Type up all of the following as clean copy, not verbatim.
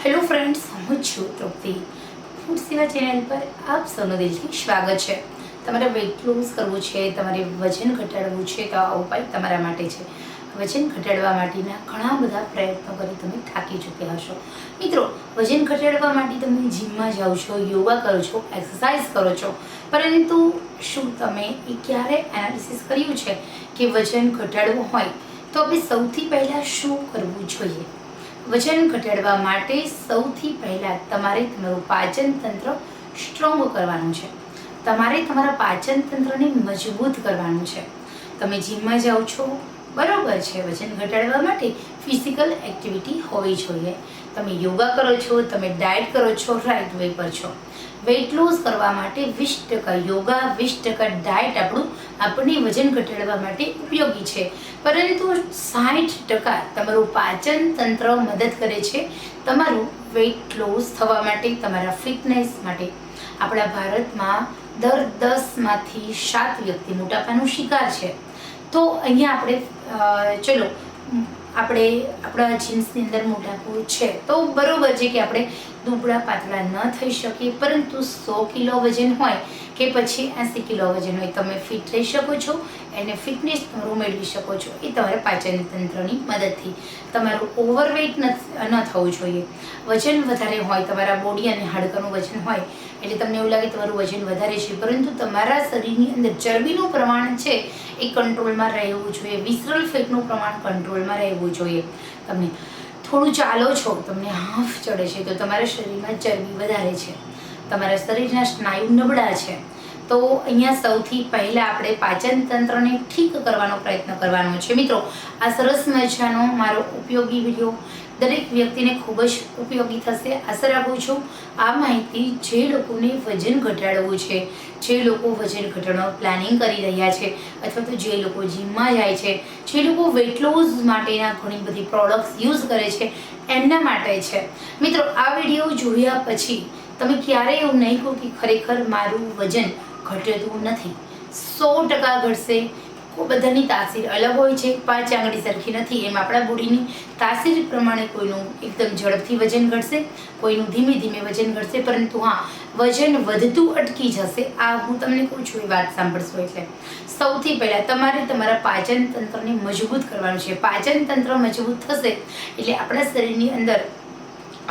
Hello friends, હું છું તૃપ્તિ. Food સેવા ચેનલ પર આપ સૌનું દિલથી સ્વાગત છે. તમારે વેઇટ લોસ કરવું છે, તમારે વજન ઘટાડવું છે, તો આ ઉપાય તમારા માટે છે. વજન ઘટાડવા માટેના ઘણા બધા પ્રયત્નો કરી તમે થાકી ચૂક્યા હશો. મિત્રો, વજન ઘટાડવા માટે તમે જીમમાં જાઓ છો, યોગા કરો છો, એક્સરસાઇઝ કરો છો, પરંતુ શું તમે એ ક્યારે એનાલિસિસ કર્યું છે કે વજન ઘટાડવું હોય તો આપણે સૌથી પહેલાં શું કરવું જોઈએ? વજન ઘટાડવા માટે સૌથી પહેલાં તમારે તમારું પાચન તંત્ર સ્ટ્રોંગ કરવાનું છે. તમારે તમારા પાચન તંત્રને મજબૂત કરવાનું છે. તમે જીમમાં જાઓ છો, બરાબર છે, વજન ઘટાડવા માટે ફિઝિકલ એક્ટિવિટી હોવી જોઈએ. તમે યોગા કરો છો, તમે ડાયટ કરો છો, રાઈટ વે પર છો. વેઇટ લોસ કરવા માટે 20% યોગા, 20% ડાયટ આપણને વજન ઘટાડવા માટે ઉપયોગી છે. પરંતુ 60% તમારું પાચન તંત્ર મદદ કરે છે તમારું વેઇટ લોસ થવા માટે, તમારા ફિટનેસ માટે. આપણા ભારતમાં દર 10માંથી 7 વ્યક્તિ મોટાપાનો શિકાર છે. તો અહીંયા આપણે આપણે આપણા જીન્સની અંદર મોટાપું છે તો બરોબર છે કે આપણે દુબળા પાતળા ન થઈ શકીએ, પરંતુ 100 કિલો વજન હોય કે પછી 80 કિલો વજન હોય, તમે ફિટ રહી શકો છો અને ફિટનેસ તમારું મેળવી શકો છો. એ તમારા પાચન તંત્રની મદદથી. તમારું ઓવરવેઇટ ન થવું જોઈએ. વજન વધારે હોય, તમારા બોડી અને હાડકાનું વજન હોય એટલે તમને એવું લાગે તમારું વજન વધારે છે, પરંતુ તમારા શરીરની અંદર ચરબીનું પ્રમાણ છે એ કંટ્રોલમાં રહેવું જોઈએ. વિસરલ ફેટનું પ્રમાણ કંટ્રોલમાં રહેવું જોઈએ. તમને થોડું ચાલો છો, તમને હાંફ ચડે છે તો તમારા શરીરમાં ચરબી વધારે છે, તમારા શરીરના સ્નાયુ નબળા છે. તો અહીંયા સૌથી પહેલાં આપણે પાચન તંત્રને ઠીક કરવાનો પ્રયત્ન કરવાનો છે. મિત્રો, આ સરસ મજાનો મારો ઉપયોગી વિડીયો દરેક વ્યક્તિને ખૂબ જ ઉપયોગી થશે. આશા રાખું છું આ માહિતી જે લોકોને વજન ઘટાડવું છે, જે લોકો વજન ઘટાડવાનું પ્લાનિંગ કરી રહ્યા છે, અથવા તો જે લોકો જીમમાં જાય છે, જે લોકો વેઇટ લોસ માટેના ઘણી બધી પ્રોડક્ટ્સ યુઝ કરે છે, એમના માટે છે. મિત્રો, આ વિડીયો જોયા પછી તમે ક્યારેય એવું નહીં કહો કે ખરેખર મારું વજન ઘટતું નથી. 100% ઘટશે. બધાની તાસીર અલગ હોય છે, 5 આંગળી સરખી નથી. એમ આપણા બોડીની તાસીર પ્રમાણે કોઈનું એકદમ ઝડપથી વજન ઘટશે, કોઈનું ધીમે ધીમે વજન ઘટશે, પરંતુ હા, વજન વધતું અટકી જશે. આ હું તમને કહું છું, એ વાત સાંભળશો એટલે સૌથી પહેલાં તમારે તમારા પાચન તંત્રને મજબૂત કરવાનું છે. પાચન તંત્ર મજબૂત થશે એટલે આપણા શરીરની અંદર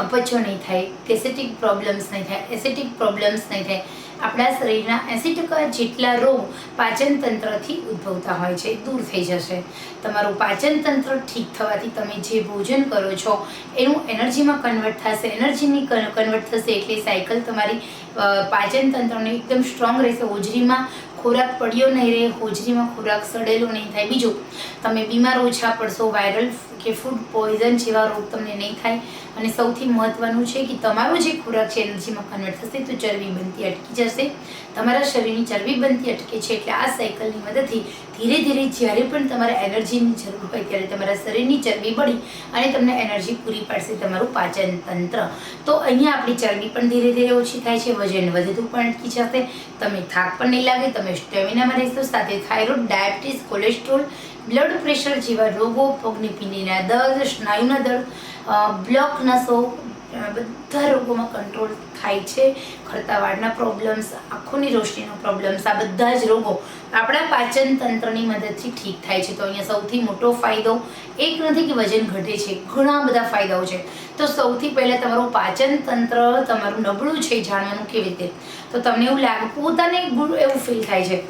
અપચો નહીં થાય, એસિડિક પ્રોબ્લેમ્સ નહીં થાય, એસિડિક પ્રોબ્લેમ્સ નહીં થાય. આપણા શરીરના 80% જેટલા રોગ પાચન તંત્રથી ઉદ્ભવતા હોય છે, દૂર થઈ જશે. તમારું પાચન તંત્ર ઠીક થવાથી તમે જે ભોજન કરો છો એનું એનર્જીમાં કન્વર્ટ થશે. એનર્જીની કન્વર્ટ થશે એટલે સાયકલ તમારી પાચન તંત્રને એકદમ સ્ટ્રોંગ રહેશે. હોજરીમાં ખોરાક પડ્યો નહીં રહે, હોજરીમાં ખોરાક સડેલો નહીં થાય. બીજું, તમે બીમાર ઓછા પડશો, વાયરલ કે ફૂડ પોઈઝન જેવા રોગ તમને નહીં થાય. અને સૌથી મહત્વનું છે કે તમારો જે ખોરાક છે એનર્જીમાં કન્વર્ટ થશે તો ચરબી બનતી અટકી જશે. તમારા શરીરની ચરબી બનતી અટકે છે એટલે આ સાયકલની મદદથી ધીરે ધીરે જ્યારે પણ તમારે એનર્જીની જરૂર હોય ત્યારે તમારા શરીરની ચરબી બળી અને તમને એનર્જી પૂરી પાડશે તમારું પાચન તંત્ર. તો અહીંયા આપણી ચરબી પણ ધીરે ધીરે ઓછી થાય છે, વજન વધતું પણ અટકી જશે, તમે થાક પણ નહીં લાગે, તમે સ્ટેમિનામાં રહેશો. સાથે thyroid, diabetes, cholesterol, blood pressure જેવા રોગો, પગની પીંડીના દર્દ, સ્નાયુના દર્દ, બ્લોક નસો, બધા રોગોમાં કંટ્રોલ થાય છે. ખરતા વાળના પ્રોબ્લેમ્સ, આંખોની રોશનીનો પ્રોબ્લેમ્સ, આ બધા જ રોગો આપણા પાચન તંત્રની મદદથી ઠીક થાય છે. તો અહીંયા સૌથી મોટો ફાયદો એક નથી કે વજન ઘટે છે, ઘણા બધા ફાયદાઓ છે. તો સૌથી પહેલાં તમારું પાચન તંત્ર તમારું નબળું છે જાણવાનું કેવી રીતે? તો તમને એવું લાગે, પોતાને એવું ફીલ થાય છે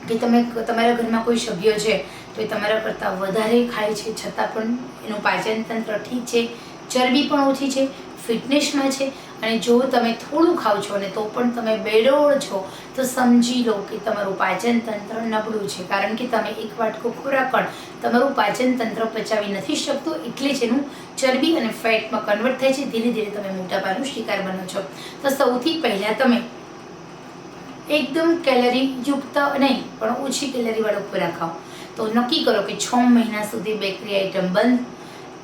કે તમે તમારા ઘરમાં કોઈ સભ્ય છે તો એ તમારા કરતાં વધારે ખાય છે, છતાં પણ એનું પાચન તંત્ર ઠીક છે, ચરબી પણ ઓછી છે, ફિટનેસમાં છે. અને જો તમે થોડું ખાવ છો અને તો પણ તમે બેડોળ છો તો સમજી લો કે તમારું પાચન તંત્ર નબળું છે. કારણ કે તમે એક વાટકો ખોરાક પણ તમારું પાચન તંત્ર પચાવી નથી શકતું, એટલે જ એનું ચરબી અને ફેટમાં કન્વર્ટ થાય છે. ધીરે ધીરે તમે મોટાપાનો શિકાર બનો છો. તો સૌથી પહેલાં તમે એકદમ કેલરી યુક્ત નહીં પણ ઓછી કેલરીવાળો ખોરાક ખાઓ. તો નક્કી કરો કે 6 મહિના સુધી બેકરી આઇટમ બંધ,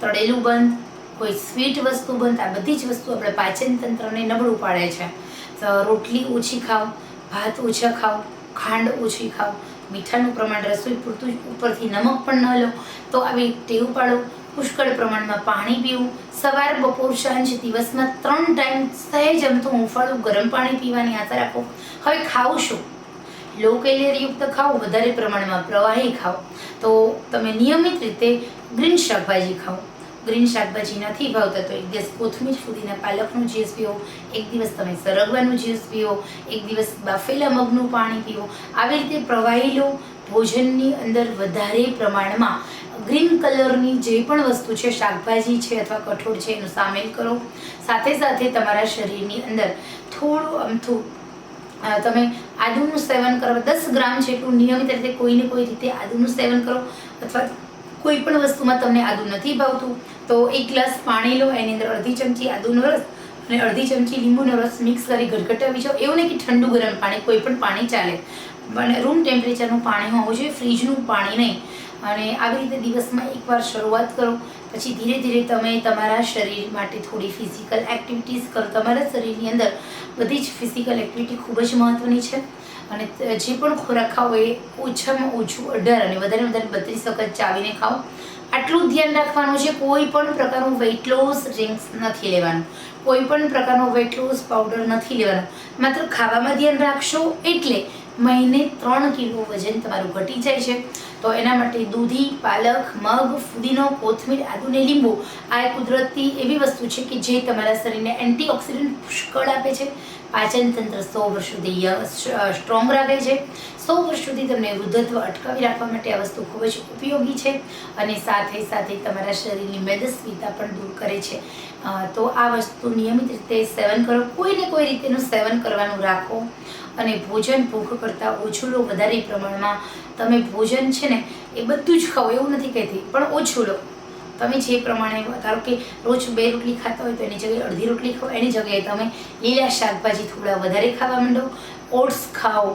તળેલું બંધ, કોઈ સ્વીટ વસ્તુ બંધ. આ બધી જ વસ્તુ આપણે પાચન તંત્રને નબળું પાડે છે. તો રોટલી ઓછી ખાઓ, ભાત ઓછા ખાઓ, ખાંડ ઓછી ખાઓ, મીઠાનું પ્રમાણ રસોઈ પૂરતું, ઉપરથી નમક પણ ન લો. તો આવી ટેવ પાડો. પુષ્કળ પ્રમાણમાં પાણી પીવું, સવાર બપોર સાંજ દિવસમાં 3 ટાઈમ સહેજ અમથું હુંફાળું ગરમ પાણી પીવાની આશા રાખો. હવે ખાવું શું? લો કેલેરીયુક્ત ખાઓ, વધારે પ્રમાણમાં પ્રવાહી ખાઓ. તો તમે નિયમિત રીતે ગ્રીન શાકભાજી ખાઓ. ગ્રીન શાકભાજી નથી ભાવતા તો એક દિવસ કોથમીર ફુદીના પાલકનું જ્યુસ પીવો, એક દિવસ તમે સરગવાનું જ્યુસ પીવો, એક દિવસ બાફેલા મગનું પાણી પીવો. આવી રીતે પ્રવાહી લો. ભોજનની અંદર વધારે પ્રમાણમાં ગ્રીન કલરની જે પણ વસ્તુ છે, શાકભાજી છે અથવા કઠોળ છે, એનું સામેલ કરો. સાથે સાથે તમારા શરીરની અંદર થોડું અમથું તમે આદુનું સેવન કરો. 10 ગ્રામ જેટલું નિયમિત રીતે કોઈને કોઈ રીતે આદુનું સેવન કરો. અથવા કોઈ પણ વસ્તુમાં તમને આદુ નથી ભાવતું તો 1 ગ્લાસ પાણી લો, એની અંદર અડધી ચમચી આદુનો રસ અને અડધી ચમચી લીંબુનો રસ મિક્સ કરી ગટગટાવી જાઓ. એવું નહીં કે ઠંડુ ગરમ પાણી, કોઈ પણ પાણી ચાલે, પણ રૂમ ટેમ્પરેચરનું પાણી હોવું જોઈએ, ફ્રીજનું પાણી નહીં. અને આવી રીતે દિવસમાં એકવાર શરૂઆત કરો. પછી ધીરે ધીરે તમે તમારા શરીર માટે થોડી ફિઝિકલ એક્ટિવિટીઝ કરો. તમારા શરીરની અંદર બધી જ ફિઝિકલ એક્ટિવિટી ખૂબ જ મહત્ત્વની છે. અને જે પણ ખોરાક ખાઓ એ ઓછામાં ઓછું 18 અને વધારે 32 વખત ચાવીને ખાઓ. આટલું ધ્યાન રાખવાનું છે. કોઈ પણ પ્રકારનું વેઇટ લોસ ડ્રિંક્સ નથી લેવાનું, કોઈ પણ પ્રકારનો વેઇટ લોસ પાવડર નથી લેવાનો. માત્ર ખાવામાં ધ્યાન રાખશો એટલે મહિને 3 કિલો વજન તમારું ઘટી જાય છે. તો એના માટે દૂધી, પાલક, મગ, ફુદીનો, કોથમીર, આદુ ને લીંબુ આ કુદરતી એવી વસ્તુ છે કે જે તમારા શરીરને એન્ટીઓક્સિડન્ટ પુષ્કળ આપે છે. પાચન તંત્ર 100 વર્ષ સુધી સ્ટ્રોંગ રાખે છે. 100 વર્ષ સુધી તમને વૃદ્ધત્વ અટકાવી રાખવા માટે આ વસ્તુ ખૂબ જ ઉપયોગી છે. અને સાથે સાથે તમારા શરીરની મેદસ્વીતા પણ દૂર કરે છે. તો આ વસ્તુ નિયમિત રીતે સેવન કરો. કોઈને કોઈ રીતેનું સેવન કરવાનું રાખો. અને ભોજન ભૂખ કરતાં ઓછું લો. વધારે પ્રમાણમાં તમે ભોજન છે ને એ બધું જ ખાઓ, એવું નથી કહેતી, પણ ઓછું લો. તમે જે પ્રમાણે ધારો કે રોજ 2 રોટલી ખાતા હોય તો એની જગ્યાએ અડધી રોટલી ખાઓ. એની જગ્યાએ તમે લીલા શાકભાજી થોડા વધારે ખાવા માંડો. ઓટ્સ ખાઓ,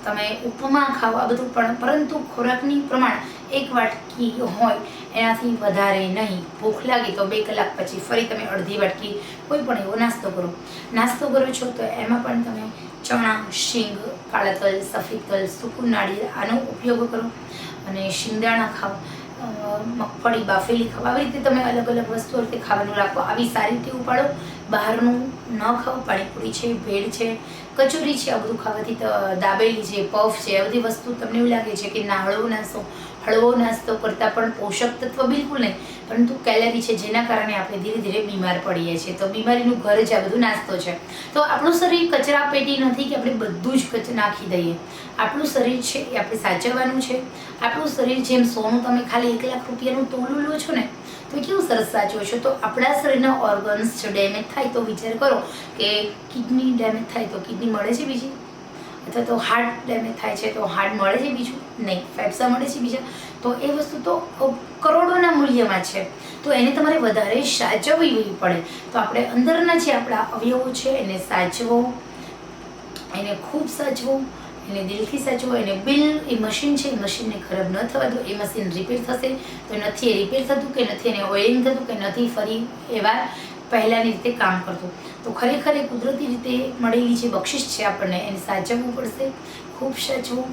તમે ઉપમા ખાઓ, આ બધું પણ, પરંતુ ખોરાકની પ્રમાણ 1 વાટકી હોય એનાથી વધારે નહીં. ભૂખ લાગી તો 2 કલાક પછી ફરી તમે અડધી વાટકી કોઈ પણ એવો નાસ્તો કરો. નાસ્તો કરો છો તો એમાં પણ તમે ચણા, શીંગ, કાળા તલ, સફેદ તલ, સૂકું નાળિયેર આનો ઉપયોગ કરો. અને શિંગદાણા ખાઓ, મગફળી બાફેલી ખાઓ. આવી રીતે તમે અલગ અલગ વસ્તુઓ રીતે ખાવાનું રાખો. આવી સારી ટેવ પાડો. બહારનું ન ખાઓ. પાણીપુરી છે, ભેળ છે, કચોરી છે, આ બધું ખાવાથી દાબેલી છે, પફ છે, આ બધી વસ્તુ તમને એવું લાગે છે કે ના હળવો નાસ્તો કરતાં પણ પોષક તત્વ બિલકુલ નહીં, પરંતુ કેલરી છે, જેના કારણે આપણે ધીરે ધીરે બીમાર પડીએ છીએ. તો બીમારીનું ઘર જ આ બધું નાસ્તો છે. તો આપણું શરીર કચરા પેટી નથી કે આપણે બધું જ નાખી દઈએ. આપણું શરીર છે એ આપણે સાચવવાનું છે. આપણું શરીર જેમ સોનું તમે ખાલી 1 લાખ રૂપિયાનું તોલું લો છો ને તો કેવું સરસ સાચવો છો. તો આપણા શરીરના ઓર્ગન્સ ડેમેજ થાય તો વિચાર કરો કે કિડની ડેમેજ થાય તો કિડની મળે છે બીજી, અથવા તો હાર્ટ ડેમેજ થાય છે તો હાર્ટ મળે છે બીજું નહીં, ફેફસા મળે છે બીજા. તો એ વસ્તુ તો કરોડોના મૂલ્યમાં છે. તો એને તમારે વધારે સાચવવી પડે. તો આપણે અંદરના જે આપણા અવયવો છે એને સાચવો, એને ખૂબ સાચવો, એને દિલથી સાચવો. એને એ મશીન છે, એ મશીનને ખરાબ ન થવા દો. એ મશીન રિપેર થશે તો નથી એ રિપેર થતું, કે નથી એને ઓઇલિંગ થતું, કે નથી ફરી એવા પહેલાંની રીતે કામ કરતું. તો ખરેખર એ કુદરતી રીતે મળેલી જે બક્ષિસ છે આપણને એને સાચવવું પડશે. ખૂબ સાચવું.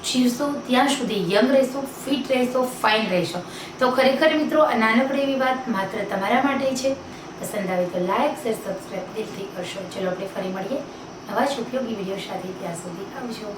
જીવશો ત્યાં સુધી યંગ રહેશો, ફિટ રહેશો, ફાઇન રહેશો. તો ખરેખર મિત્રો આ નાનકડી એવી વાત માત્ર તમારા માટે છે. પસંદ આવે તો લાઈક, શેર, સબસ્ક્રાઈબ દિલથી કરશો. ચલો આપણે ફરી મળીએ નવા જ ઉપયોગી વિડીયો સાથે. ત્યાં સુધી આવજો.